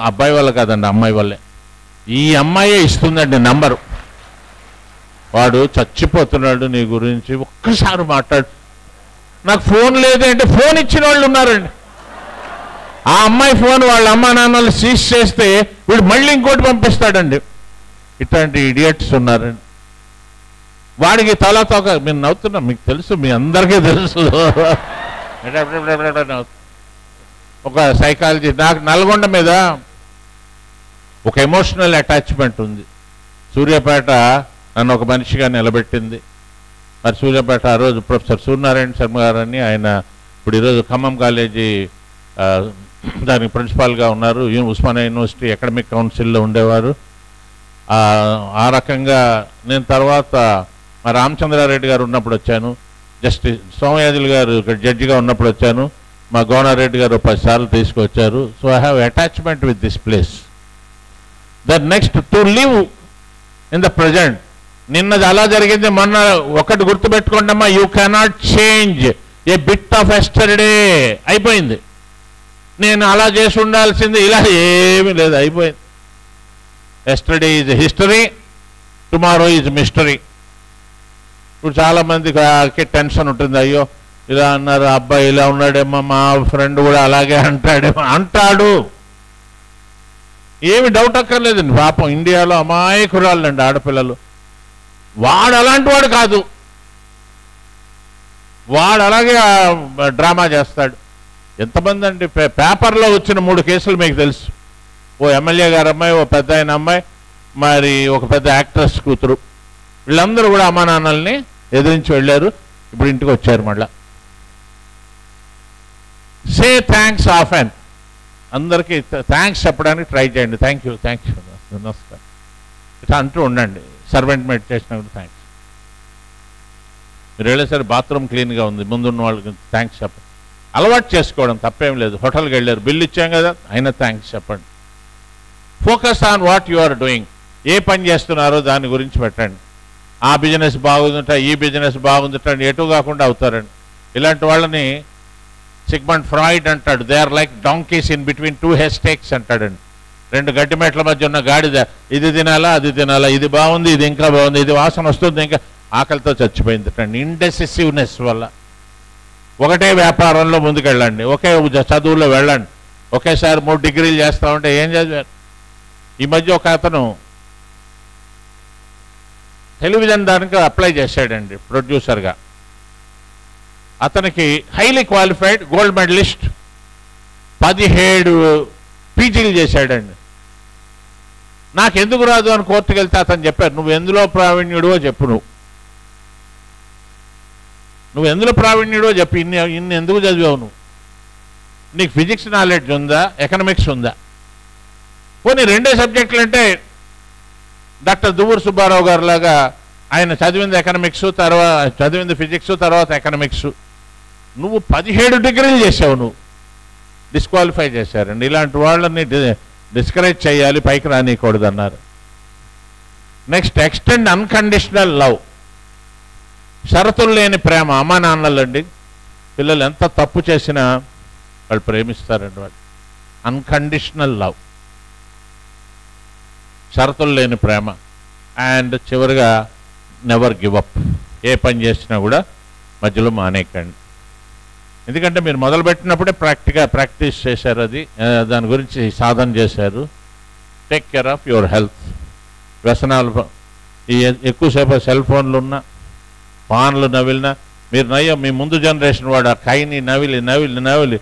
అబ్బాయి వల్ల కాదండి, అమ్మాయి వల్లే. ఈ అమ్మాయే ఇస్తుందండి నంబరు. వాడు చచ్చిపోతున్నాడు నీ గురించి, ఒక్కసారి మాట్లాడు. నాకు ఫోన్ లేదు అంటే ఫోన్ ఇచ్చిన వాళ్ళు ఉన్నారండి. ఆ అమ్మాయి ఫోన్ వాళ్ళ అమ్మా నాన్నలు సీజ్ చేస్తే వీడు మళ్ళీ ఇంకోటి పంపిస్తాడండి. ఇట్లాంటి ఇడియట్స్ ఉన్నారండి. వాడికి తోక మీరు నవ్వుతున్నా, మీకు తెలుసు, మీ అందరికీ తెలుసు. ఒక సైకాలజీ, నాకు నల్గొండ మీద ఒక ఎమోషనల్ అటాచ్మెంట్ ఉంది. సూర్యాపేట నన్ను ఒక మనిషిగా నిలబెట్టింది. మరి సూర్యాపేట ఆ రోజు ప్రొఫెసర్ సూర్యనారాయణ శర్మ గారని, ఆయన ఇప్పుడు ఈరోజు ఖమ్మం కాలేజీ దానికి ప్రిన్సిపాల్గా ఉన్నారు. ఉస్మానియా యూనివర్సిటీ అకాడమిక్ కౌన్సిల్లో ఉండేవారు. ఆ రకంగా నేను తర్వాత మా రామచంద్రారెడ్డి గారు ఉన్నప్పుడు వచ్చాను, జస్టిస్ సోమయాజులు గారు ఇక్కడ జడ్జిగా ఉన్నప్పుడు వచ్చాను, మా గోనారెడ్డి గారు 10 సార్లు తీసుకొచ్చారు. So I have attachment with this place. The next to live in the present. నిన్నది అలా జరిగింది, మొన్న ఒకటి గుర్తుపెట్టుకోండి అమ్మా, you cannot change a bit of yesterday. అయిపోయింది. నేను అలా చేసి ఉండాల్సింది, ఇలా ఏమీ లేదు, అయిపోయింది. Yesterday is history, tomorrow is mystery. ఇప్పుడు చాలామందికి టెన్షన్ ఉంటుంది, అయ్యో ఇలా అన్నారు, అబ్బాయి ఇలా ఉన్నాడేమో, మా ఫ్రెండ్ కూడా అలాగే అంటాడేమో. అంటాడు, ఏమి డౌట్ అక్కర్లేదండి. పాపం ఇండియాలో అమాయకురాళ్ళండి ఆడపిల్లలు. వాడు అలాంటి వాడు కాదు, వాడు అలాగే డ్రామా చేస్తాడు. ఎంతమంది అండి పేపర్లో వచ్చిన 3 కేసులు మీకు తెలుసు. ఓ ఎమ్మెల్యే గారు అమ్మాయి, ఓ పెద్ద ఆయన అమ్మాయి, మరి ఒక పెద్ద యాక్ట్రెస్ కూతురు. వీళ్ళందరూ కూడా అమ్మా నాన్నల్ని ఎదిరించి వెళ్ళారు, ఇప్పుడు ఇంటికి వచ్చారు. మళ్ళా సే థ్యాంక్స్ ఆఫెన్. అందరికీ థ్యాంక్స్ చెప్పడానికి ట్రై చేయండి. థ్యాంక్ యూ, నమస్కారం ఇట్లా అంటూ ఉండండి. సర్వెంట్ మెడిటేషన్ కూడా థ్యాంక్స్. మీరు వెళ్ళేసరి బాత్రూమ్ క్లీన్గా ఉంది, ముందున్న వాళ్ళకి థ్యాంక్స్ చెప్పండి. అలవాటు చేసుకోవడం తప్పేం లేదు. హోటల్కి వెళ్ళారు, బిల్లు ఇచ్చాం కదా, అయినా థ్యాంక్స్ చెప్పండి. Focus on what you are doing. ఏ పని చేస్తున్నారో దాని గురించి పెట్టండి. ఆ బిజినెస్ బాగుందట, ఈ బిజినెస్ బాగుందట అని ఎటు కాకుండా అవుతారండి. ఇలాంటి వాళ్ళని సిగ్మండ్ ఫ్రాయిడ్ అంటాడు, they are like donkeys in between 2 haystacks అంటాడండి. 2 గడ్డి మెట్ల మధ్య ఉన్న గాడిద, ఇది తినాలా అది తినాలా, ఇది బాగుంది ఇది ఇంకా బాగుంది, ఇది వాసన వస్తుంది ఇంకా, ఆకలితో చచ్చిపోయిందటండి. ఇండెసిసివ్నెస్ వల్ల. ఒకటే వ్యాపారంలో ముందుకెళ్ళండి, ఒకే చదువులో వెళ్ళండి, ఒకేసారి 3 డిగ్రీలు చేస్తామంటే ఏం చదివారు? ఈ మధ్య ఒక అతను టెలివిజన్ దానికి అప్లై చేశాడండి ప్రొడ్యూసర్గా. అతనికి హైలీ క్వాలిఫైడ్ గోల్డ్ మెడలిస్ట్, 17 పీజీలు చేశాడండి. నాకెందుకు రాదు అని కోర్టుకు వెళ్తే అతను చెప్పారు, నువ్వు ఎందులో ప్రావీణ్యుడో చెప్పు, నువ్వు ఎందులో ప్రావీణ్యుడో చెప్పు, ఇన్ని ఎందుకు చదివావు నువ్వు, నీకు ఫిజిక్స్ నాలెడ్జ్ ఉందా, ఎకనామిక్స్ ఉందా? పోనీ 2 సబ్జెక్టులు అంటే డాక్టర్ దువ్వూరు సుబ్బారావు గారు లాగా ఆయన చదివింది ఎకనామిక్స్, తర్వాత చదివింది ఫిజిక్స్, తర్వాత ఎకనామిక్స్. నువ్వు 17 డిగ్రీలు చేసావు, నువ్వు డిస్క్వాలిఫై చేశారండి. ఇలాంటి వాళ్ళని డిస్కరేజ్ చేయాలి, పైకి రానియకూడదు అన్నారు. Next, extend unconditional love. షరతులు లేని ప్రేమ. అమ్మా నాన్నలండి, పిల్లలు ఎంత తప్పు చేసినా వాళ్ళు ప్రేమిస్తారండి. వాళ్ళు అన్కండిషనల్ లవ్, షరతులు లేని ప్రేమ. అండ్ చివరిగా నెవర్ గివ్ అప్. ఏ పని చేసినా కూడా మధ్యలో మానేకండి. ఎందుకంటే మీరు మొదలుపెట్టినప్పుడే ప్రాక్టీస్ చేశారు, అది దాని గురించి సాధన చేశారు. Take care of your health. వ్యసనాలు ఈ ఎక్కువసేపు సెల్ ఫోన్లు ఉన్నా, పాన్లు నవిలినా, మీరు నయ్య మీ ముందు జనరేషన్ వాడు ఆ కైని నవిలి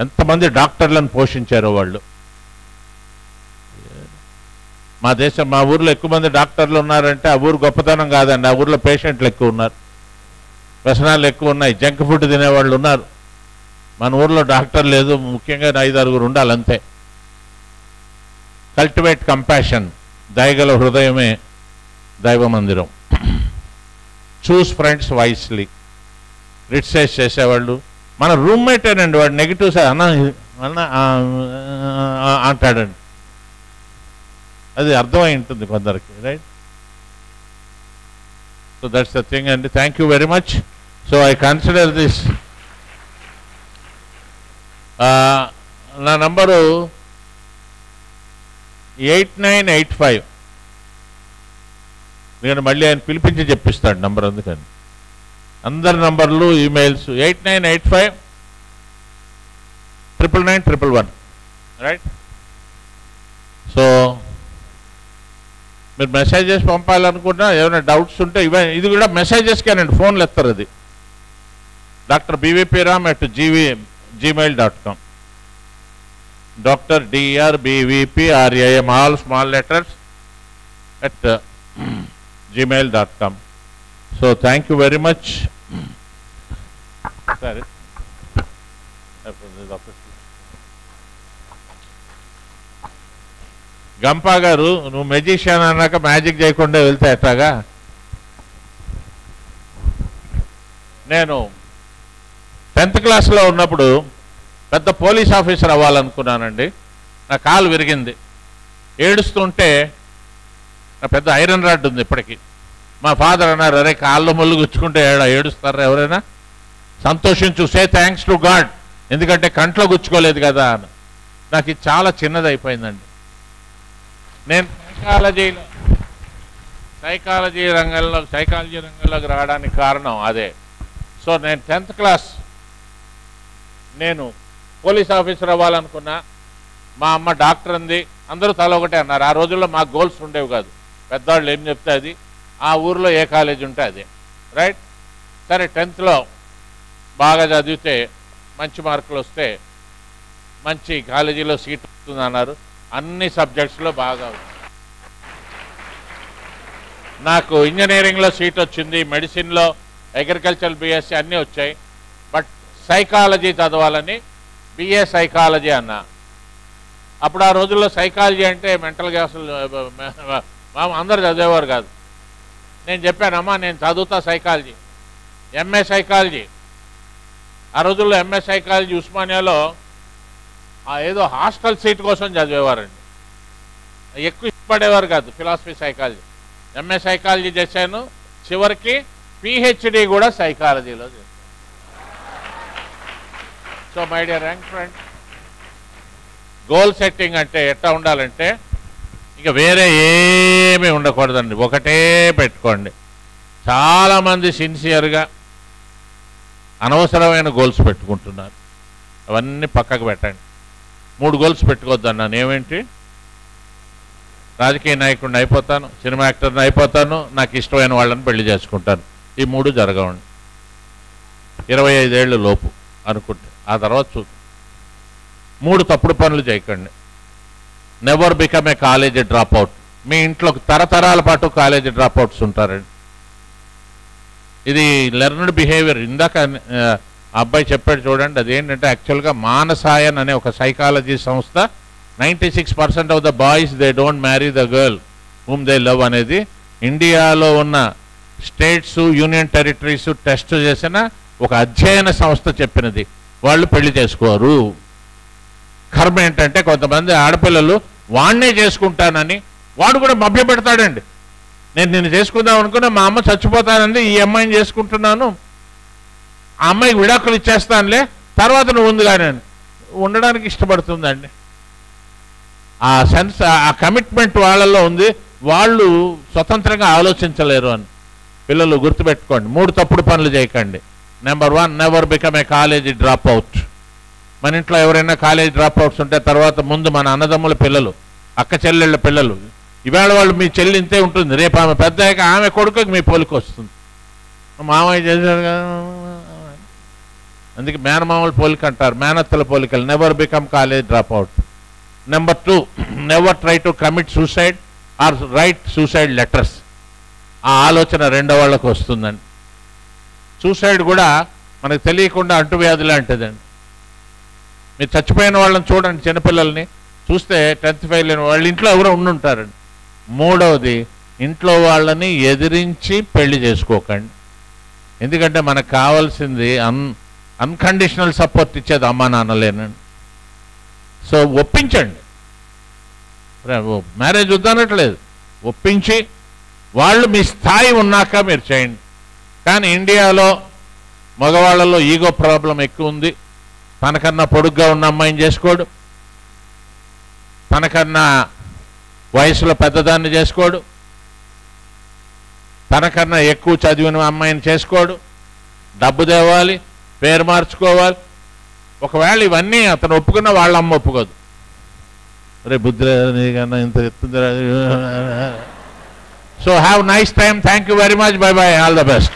ఎంతమంది డాక్టర్లను పోషించారో వాళ్ళు. మా ఊర్లో ఎక్కువ మంది డాక్టర్లు ఉన్నారంటే ఆ ఊరు గొప్పతనం కాదండి, ఆ ఊర్లో పేషెంట్లు ఎక్కువ ఉన్నారు, వ్యసనాలు ఎక్కువ ఉన్నాయి, జంక్ ఫుడ్ తినేవాళ్ళు ఉన్నారు. మన ఊర్లో డాక్టర్ లేదు, ముఖ్యంగా 5-6 ఉండాలంతే. Cultivate compassion. దయగల హృదయమే దైవ మందిరం. చూస్ ఫ్రెండ్స్ వైస్లీ. క్రిటిసైజ్ చేసేవాళ్ళు మన రూమ్మేటేనండి, వాడు నెగిటివ్స్ అన్న అంటాడండి, అది అర్థమై ఉంటుంది కొందరికి, right? So that's the thing అండి. Thank you very much. So I consider this. నా నంబరు 8985. నేను మళ్ళీ ఆయన పిలిపించి చెప్పిస్తాడు నంబర్, అందుకని అందరి నంబర్లు ఈమెయిల్స్ 8985 99911, రైట్. సో మీరు మెసేజెస్ పంపాలనుకుంటున్నా, ఏమైనా డౌట్స్ ఉంటే ఇది కూడా మెసేజెస్కేనండి, ఫోన్లు ఎత్తారు. అది drbvpram@gmail.com, Dr. DRBVPRAM, all small letters, at gmail.com. So thank you very much. Sorry. Gampa గారు, నువ్వు మెజిషియన్ అన్నాక మ్యాజిక్ చేయకుండా వెళ్తే ఎట్లాగా? నేను 10th క్లాస్లో ఉన్నప్పుడు పెద్ద పోలీస్ ఆఫీసర్ అవ్వాలనుకున్నానండి. నా కాలు విరిగింది, ఏడుస్తుంటే నా పెద్ద ఐరన్ రాడ్ ఉంది ఇప్పటికీ. మా ఫాదర్ అన్నారు, అరే కాళ్ళు ముళ్ళు గుచ్చుకుంటే ఏడుస్తారా ఎవరైనా? సంతోషించు, సే థ్యాంక్స్ టు గాడ్, ఎందుకంటే కంట్లో గుచ్చుకోలేదు కదా అని. నాకు ఇది చాలా చిన్నది అయిపోయిందండి. నేను సైకాలజీ రంగంలోకి రావడానికి కారణం అదే. సో నేను 10th క్లాస్ నేను పోలీస్ ఆఫీసర్ అవ్వాలనుకున్నా. మా అమ్మ డాక్టర్ అంది, అందరూ తల ఒకటే అన్నారు. ఆ రోజుల్లో మాకు గోల్స్ ఉండేవి కాదు, పెద్దవాళ్ళు ఏం చెప్తే అది, ఆ ఊరిలో ఏ కాలేజ్ ఉంటే అదే, రైట్. సరే 10thలో బాగా చదివితే మంచి మార్కులు వస్తే మంచి కాలేజీలో సీట్ వస్తుంది అన్నారు. అన్ని సబ్జెక్ట్స్లో బాగా నాకు ఇంజనీరింగ్లో సీట్ వచ్చింది, మెడిసిన్లో, అగ్రికల్చర్ BSc అన్నీ వచ్చాయి. బట్ సైకాలజీ చదవాలని BA సైకాలజీ అన్నా. అప్పుడు ఆ రోజుల్లో సైకాలజీ అంటే మెంటల్గా అసలు అందరు చదివేవారు కాదు. నేను చెప్పానమ్మా నేను చదువుతా సైకాలజీ, MA సైకాలజీ. ఆ రోజుల్లో MA సైకాలజీ ఉస్మానియాలో ఏదో హాస్టల్ సీట్ కోసం చదివేవారండి, ఎక్కువ ఇష్టపడేవారు కాదు ఫిలాసఫీ సైకాలజీ. MA సైకాలజీ చేశాను, చివరికి PhD కూడా సైకాలజీలో చేశాను. So my dear young friend, goal setting అంటే ఎట్లా ఉండాలంటే ఇక వేరే ఏమీ ఉండకూడదండి, ఒకటే పెట్టుకోండి. చాలామంది సిన్సియర్గా అనవసరమైన గోల్స్ పెట్టుకుంటున్నారు, అవన్నీ పక్కకు పెట్టండి. 3 గోల్స్ పెట్టుకోవద్దన్నాను. ఏమేంటి? రాజకీయ నాయకుడిని అయిపోతాను, సినిమా యాక్టర్ని అయిపోతాను, నాకు ఇష్టమైన వాళ్ళని పెళ్లి చేసుకుంటాను. ఈ 3 జరగవండి 25 ఏళ్ళ లోపు అనుకుంటే. ఆ తర్వాత చూద్దాం. 3 తప్పుడు పనులు చేయకండి. Never become a college drop out. మీ ఇంట్లో తరతరాల పాటు కాలేజీ డ్రాప్ అవుట్స్ ఉంటారండి. ఇది లెర్న్డ్ బిహేవియర్. ఇందాక అబ్బాయి చెప్పాడు చూడండి, అదేంటంటే యాక్చువల్గా మానసాయన్ అనే ఒక సైకాలజీ సంస్థ 96% of the boys they don't marry the girl whom they love అనేది ఇండియాలో ఉన్న స్టేట్స్, యూనియన్ టెరిటరీస్ టెస్ట్ చేసిన ఒక అధ్యయన సంస్థ చెప్పినది. వాళ్ళు పెళ్లి చేసుకోరు. కర్మ ఏంటంటే కొంతమంది ఆడపిల్లలు వాడినే చేసుకుంటానని వాడు కూడా మభ్య పెడతాడండి. నేను నిన్ను చేసుకుందాం అనుకున్నా, మా అమ్మ చచ్చిపోతానండి, ఈ అమ్మాయిని చేసుకుంటున్నాను, ఆ అమ్మాయికి విడాకులు ఇచ్చేస్తానులే, తర్వాత నువ్వు ఉంది కానీ ఉండడానికి ఇష్టపడుతుందండి. ఆ సెన్స్, ఆ కమిట్మెంట్ వాళ్ళల్లో ఉంది. వాళ్ళు స్వతంత్రంగా ఆలోచించలేరు అని పిల్లలు గుర్తుపెట్టుకోండి. 3 తప్పుడు పనులు చేయకండి. Number 1, never become a college drop out. మన ఇంట్లో ఎవరైనా కాలేజీ డ్రాప్ అవుట్స్ ఉంటే తర్వాత ముందు మన అన్నదమ్ముల పిల్లలు, అక్క చెల్లెళ్ళ పిల్లలు, ఇవాళ వాళ్ళు మీ చెల్లి ఇంతే ఉంటుంది, రేపు ఆమె పెద్దయ్యాక ఆమె కొడుకుకి మీ పోలిక వస్తుంది. మామయ్య చేశారు కదా, అందుకే మేనమామల పోలిక అంటారు, మేనత్తల పోలికలు. Never become college drop out. Number 2, never try to commit suicide or write suicide letters. ఆ ఆలోచన రెండో వాళ్ళకు వస్తుందండి. సూసైడ్ కూడా మనకు తెలియకుండా అంటువ్యాధి లాంటిదండి. మీరు చచ్చిపోయిన వాళ్ళని చూడండి, చిన్నపిల్లల్ని చూస్తే 10th ఫెయిల్ అయిన వాళ్ళ ఇంట్లో ఎవరో ఉండుంటారండి. 3వది, ఇంట్లో వాళ్ళని ఎదిరించి పెళ్లి చేసుకోకండి. ఎందుకంటే మనకు కావాల్సింది అన్కండిషనల్ సపోర్ట్ ఇచ్చేది అమ్మా నాన్నలేనండి. సో ఒప్పించండి. మ్యారేజ్ వద్దనట్లేదు, ఒప్పించి వాళ్ళు మీ స్థాయి ఉన్నాక మీరు చేయండి. కానీ ఇండియాలో మగవాళ్ళలో ఈగో ప్రాబ్లం ఎక్కువ ఉంది. తనకన్నా పొడుగ్గా ఉన్న అమ్మాయిని చేసుకోడు, తనకన్నా వయసులో పెద్దదాన్ని చేసుకోడు, తనకన్నా ఎక్కువ చదివిన అమ్మాయిని చేసుకోడు, డబ్బు తేవాలి, పేరు మార్చుకోవాలి. ఒకవేళ ఇవన్నీ అతను ఒప్పుకున్న వాళ్ళ అమ్మ ఒప్పుకోదు. రే బుద్ధి నీకన్నా ఇంత ఎత్తుంది. So have nice time. Thank you very much. Bye bye. All the best.